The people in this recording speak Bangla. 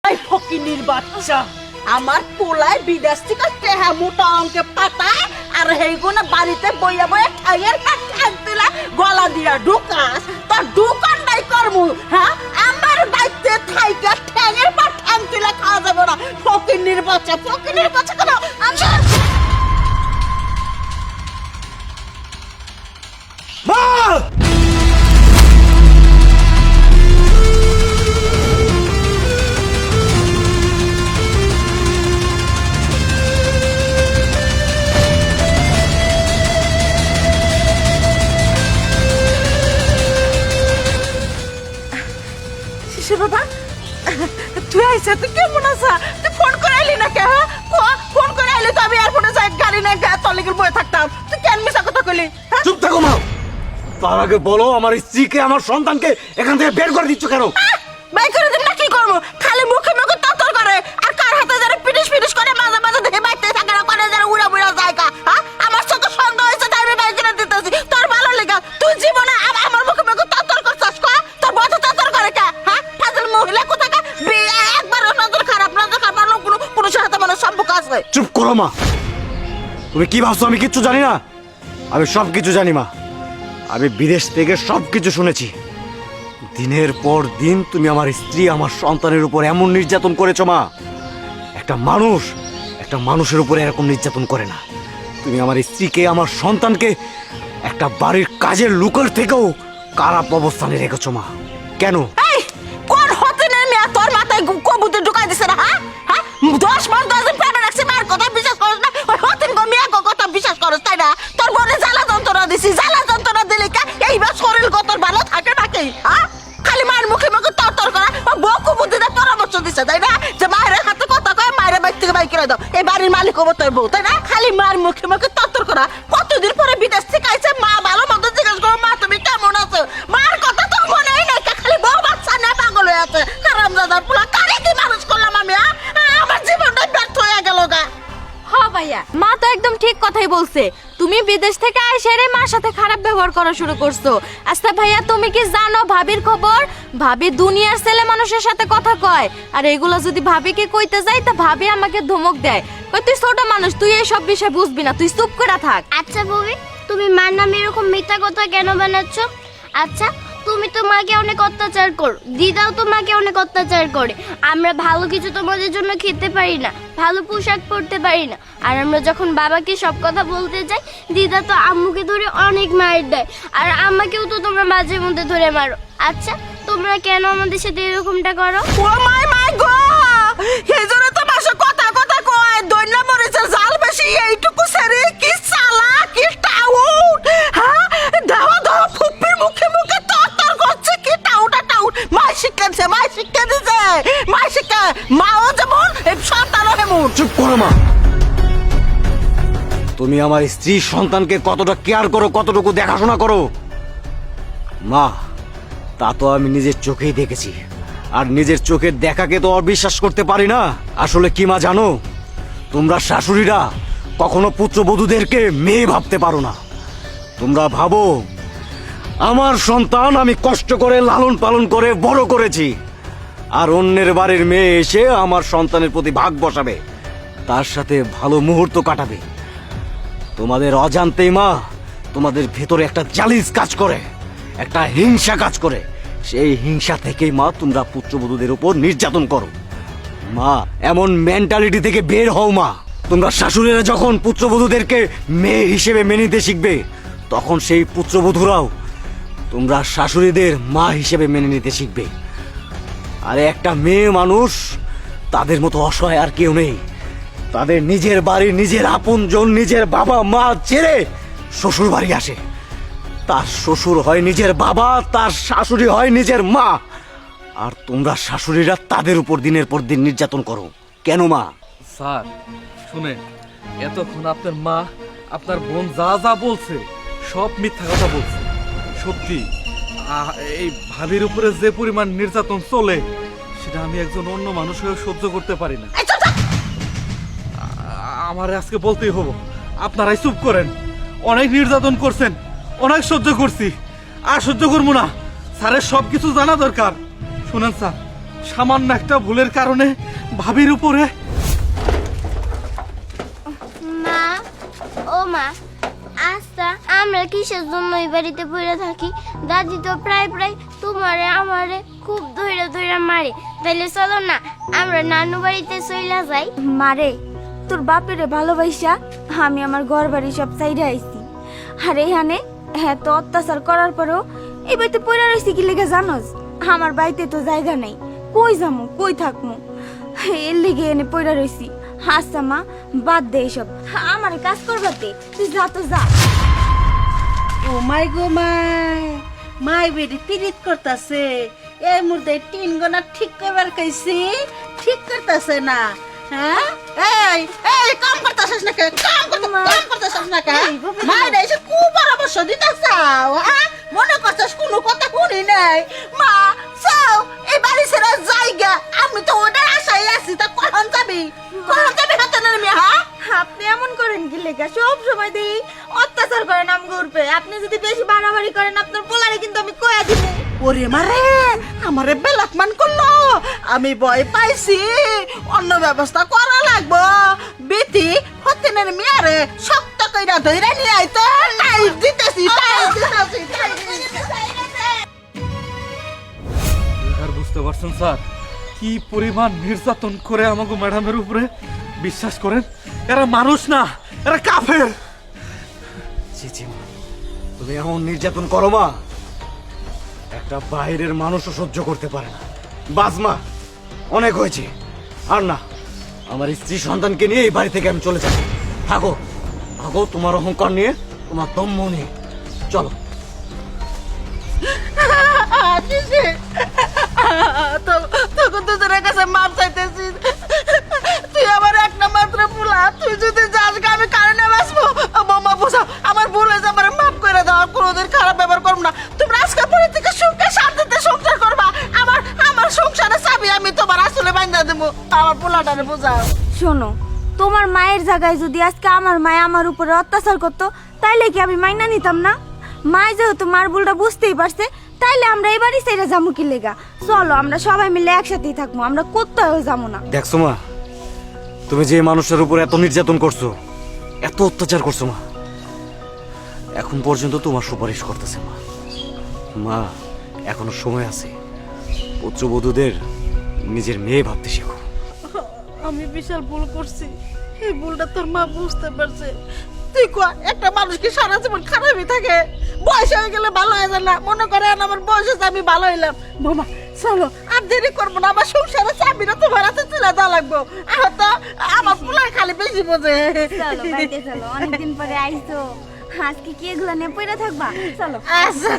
এই ফকিনির বাচ্চা আমার পোলায় বিদেশ থেকে টেহা মোটা অঙ্কে পাতায় আর হেগুনা বাড়িতে বইয়া বইয়া ঠাইয়ের কাঠ দিলা গলা দিয়া ঢুকাস তোর দোকান নাই করমু হ্যাঁ আমার বাড়িতে থাইকা ঠ্যাঙের পা ঠ্যাং দিলা খাওয়া যাবে না ফকিনির বাচ্চা কেন আমার মা! শিশু বাবা তুই আইসা তুই কেমন আছা তুই ফোন করে আইলি না কে হ্যাঁ ফোন করে আইলি তো আমি এয়ারপোর্টে যাই গাড়ি না তলেগের বয়ে থাকতাম তুই কেন মিশা কথা কইলি হ্যাঁ চুপ থাকো মা। তার আগে বলো আমার স্ত্রীকে আমার সন্তানকে এখান থেকে বের করে দিচ্ছ কেন? বাই করে দিন না কি করবো খালি মুখে মুখে ততর করে আর কার হাতে যারা পিটিশ করে মাঝে মাঝে দেখে বাইতে থাকে না করে যারা উড়া উড়া জায়গা হ্যাঁ আমার চোখে সন্দেহ হয়েছে তাই আমি বাই করে দিতেছি তোর ভালো লেগা তুই জীবনে আমার মুখে মুখে ততর করছিস কয়া তোর বড় ততর করে কে হ্যাঁ ফাজল মহিলা কোথাকা একবার নজর খারাপ কোনো পুরুষের হাতে মানে সম্পর্ক আছে চুপ করো মা। তুমি কি ভাবছো আমি কিচ্ছু জানি না? আমি সব কিছু জানি মা। আমি বিদেশ থেকে সব কিছু শুনেছি। দিনের পর দিন তুমি আমার স্ত্রী আমার সন্তানের উপর এমন নির্যাতন করেছো মা। একটা মানুষের উপরে এরকম নির্যাতন করে না। তুমি আমার স্ত্রীকে আমার সন্তানকে একটা বাড়ির কাজের লোকের থেকেও খারাপ অবস্থানে রেখেছো মা। কেন? এই কোন হতিনের মেয়ে তোর মাথায় কবুতর ঢুকাই দিছে না হ্যাঁ 10 মাস 10 দিন প্রেমে রাখছি মার কথা বিশ্বাস করছ না ওই হতিন গো মেয়ে কথা বিশ্বাস করছ তাই না তোর বনে জ্বালা যন্ত্রণা দিছি জ্বালা যন্ত্রণা দিলে কা এইবার শরীর গো তোর ভালো থাকে নাকি হ্যাঁ খালি মায়ের মুখে মুখে তর করে ও বকু বুদ্ধিতে পরামর্শ দিছে তাই না যে মায়ের হাতে কথা কয় মায়ের বাইক থেকে বাইক করে দাও এই বাড়ির মালিক হবো তোর বউ তাই না খালি মায়ের মুখে মুখে তর করা কতদিন পরে বিদেশ থেকে আইছে মা ভালো মন্দ জিজ্ঞেস করো মা তুমি কেমন আছো মার কথা তো মনেই নাই খালি বউ বাচ্চা না পাগল হয়ে আছে হারামজাদার পোলা কারে কি মানুষ করলাম আমি আমার জীবনটা ব্যর্থ হয়ে গেল গা ভাইয়া মা তো একদম ঠিক কথাই বলছে তুমি বিদেশ থেকে আইসা রে মার সাথে খারাপ ব্যবহার করা শুরু করছো আচ্ছা ভাইয়া তুমি কি জানো ভাবির খবর ভাবি দুনিয়ার ছেলে মানুষের সাথে কথা কয় আর এগুলো যদি ভাবিকে কইতে যাই তা ভাবি আমাকে ধমক দেয় কই তুই ছোট মানুষ তুই এই সব বিষয় বুঝবি না তুই চুপ করে থাক আচ্ছা বউি তুমি মার নামে এরকম মিথ্যা কথা কেন বানাচ্ছ আচ্ছা তুমি তো মাকে অনেক অত্যাচার করো দিদাও তো মাকে অনেক অত্যাচার করে আমরা ভালো কিছু তোমাদের জন্য খেতে পারি না ভালো পোশাক পরতে পারি না আর আমরা যখন বাবাকে সব কথা বলতে যাই দিদা তো আম্মুকে ধরে অনেক মার দেয় আর আমাকেও তো তোমরা মাঝে মধ্যে ধরে মারো আচ্ছা তোমরা কেন আমাদের সাথে এরকমটা করো ও মাই গো এই জন্য তো মাসে কথা কয় দৈন্য মরেছে জাল বেশি এইটুকু সেরে কি সালা কি টাউট হ্যাঁ দাও ফুপির মুখে মুখে তর করছে কি টাউটা মাই শিক্ষা দিছে মাও যেমন এই সন্তানও হেমন চুপ করো মা। তুমি আমার স্ত্রী সন্তানকে কতটা কেয়ার করো কতটুকু দেখাশোনা করো মা তা তো আমি নিজের চোখেই দেখেছি আর নিজের চোখের দেখাকে তো অবিশ্বাস করতে পারি না আসলে কি মা জানো তোমরা শাশুড়িরা কখনো পুত্রবধূদেরকে মেয়ে ভাবতে পারো না তোমরা ভাবো আমার সন্তান আমি কষ্ট করে লালন পালন করে বড় করেছি আর অন্যের বাড়ির মেয়ে এসে আমার সন্তানের প্রতি ভাগ বসাবে তার সাথে ভালো মুহূর্ত কাটাবে তোমাদের অজান্তেই মা তোমাদের ভেতরে একটা জালিস কাজ করে একটা হিংসা কাজ করে সেই হিংসা থেকেই মা তোমরা পুত্রবধূদের উপর নির্যাতন করো মা এমন মেন্টালিটি থেকে বের হও মা তোমরা শাশুড়িরা যখন পুত্রবধূদেরকে মেয়ে হিসেবে মেনে নিতে শিখবে তখন সেই পুত্রবধূরাও তোমরা শাশুড়িদের মা হিসেবে মেনে নিতে শিখবে আরে একটা মেয়ে মানুষ তাদের মতো অসহায় আর কেউ নেই তাদের নিজের বাড়ি নিজের আপনজন নিজের বাবা মা ছেড়ে শ্বশুর বাড়ি আসে তার শ্বশুর হয় নিজের বাবা তার শাশুড়ি হয় নিজের মা আর তোমরা শাশুড়িরা তাদের উপর দিনের পর দিন নির্যাতন করো কেন মা স্যার শুনেন এতক্ষণ আপনার মা আপনার বোন যা যা বলছে সব মিথ্যা কথা বলছে সত্যি এই ভাবির উপরে যে পরিমাণ নির্যাতন চলে সেটা আমি একজন অন্য মানুষ হয়ে সহ্য করতে পারি না আমার আজকে বলতেই হবো আপনারাই চুপ করেন অনেক নির্যাতন করছেন অনেক সহ্য করছি আর সহ্য করবো না স্যারের সবকিছু জানা দরকার শুনেন স্যার সামান্য একটা ভুলের কারণে ভাবির উপরে। মা, ও মা, আচ্ছা আমরা কিসের জন্য এই বাড়িতে পড়ে থাকি? দাদি তো প্রায় প্রায় তোমারে আমারে খুব ধৈর্য ধৈর্য মারে। তাইলে চলো না আমরা নানু বাড়িতে চইলা যাই। মারে, তোর বাপের ভালোবাসা আমি আমার ঘর বাড়ি সব চাইরে আইছি। আর এইখানে হ্যাঁ তো অত্যাচার করার পরেও এই বাড়িতে পড়ে রয়েছি কি লেগে জানোস? আমার বাড়িতে তো জায়গা নেই, কই যামু কই থাকমু, এর লেগে এনে পড়ে রয়েছি। আচ্ছা মা, বাদ দে এসব, আমার কাজ করবাতে তুই যা তো যা। ও মাই গো মাই, মাই বেডি পিরিত করতেছে। এই মুহূর্তে তিন গোনা ঠিক করবার কইছি, ঠিক করতেছে না। হ্যাঁ এই এই কাম করতেছিস না কে? কাম করতেছিস না কে? মাই রে এসে খুব পরামর্শ দিতে চাও, হ্যাঁ? মনে করছিস কোনো কথা শুনি নাই? মা চাও এই বাড়ি ছেড়ে জায়গা, আমি তো ওদের আশায় আছি। তা কখন যাবি? কখন যাবি হাতে না নিয়ে? হ্যাঁ আপনি এমন করেন কি লেগা? সব সময় দেখি অত্যাচার করেন আম গ্রুপে। আপনি যদি বেশি বাড়াবাড়ি করেন আপনার পোলারে কিন্তু আমি কয়া দিব। ওরে মারে, আমারে বেলাকমান করলো। আমি ভয় পাইছি, অন্য ব্যবস্থা করা লাগবো। বেটি হতেনের মেয়ারে শক্ত কইরা ধইরা নিয়ে আইতো। টাইট দিতেছি, টাইট দিতেছি। আর বুঝতে পারছেন স্যার কি পরিমাণ নির্যাতন করে আমাকে ম্যাডামের উপরে? বিশ্বাস করেন এরা মানুষ না, এরা কাফের। ছি ছি মা, তুমি এমন নির্যাতন করো মা, একটা বাইরের মানুষও সহ্য করতে পারে না। বাস মা, অনেক হয়েছে। আর না, আমার স্ত্রী সন্তানকে নিয়ে এই বাড়ি থেকে আমি চলে যাবো। থাকো থাকো তোমার অহংকার নিয়ে, তোমার দম্ভ নিয়ে। চলো। তখন তোদের কাছে মাপ চাইতেছিস। তুই আমার একটা মাত্র পুলা, তুই যদি যাস আমি কারণে বাঁচবো। বৌমা বোঝা, আমার ভুল হয়েছে, আমার মাফ করে দাও। আর কোনোদিন খারাপ ব্যবহার করবো না। তোমরা আজকে পরে থেকে সুখে শান্তিতে সংসার করবা। আমার আমার সংসারে চাবি আমি তোমার আসলে বাইন্ধা দেবো। আমার পোলাটারে বোঝাও। শোনো, তোমার মায়ের জায়গায় যদি আজকে আমার মায় আমার উপরে অত্যাচার করতো তাইলে কি আমি মাইনা নিতাম না? মায় যেহেতু মার ভুলটা বুঝতেই পারছে, তাইলে আমরা এই বাড়ি ছেড়ে যাবো কি লেগা? চলো আমরা সবাই মিলে একসাথেই থাকবো, আমরা কোথাও যাবো না। দেখছো মা, তুমি যে মানুষের উপর এত নির্যাতন করছো, এত অত্যাচার করছো মা, এখন পর্যন্ত তোমার সুপারিশ করতেছে মা। মা, এখনো সময় আছে। পুত্রবধূদের নিজের মেয়ে ভাবতে শেখো। আমি বিশাল ভুল করছি। এই ভুলটা তোর মা বুঝতে পারছে। তুই কয়া একটা মানুষ কি সারা জীবন খারাপই থাকে? বয়স হয়ে গেলে ভালো হয়ে যায় না? মনে করে আমার বয়স হয়েছে, আমি ভালো হইলাম। বোমা চলো, আর দেরি করবো না। আমার সংসারে চাবিটা তোমার হাতে তুলে দেওয়া লাগবো। আর তো আমার পুলার খালি বেশি বোঝে। চলো বাড়িতে চলো, অনেকদিন পরে আইছো, আজকে কি এগুলা নিয়ে পড়ে থাকবা? চলো। আচ্ছা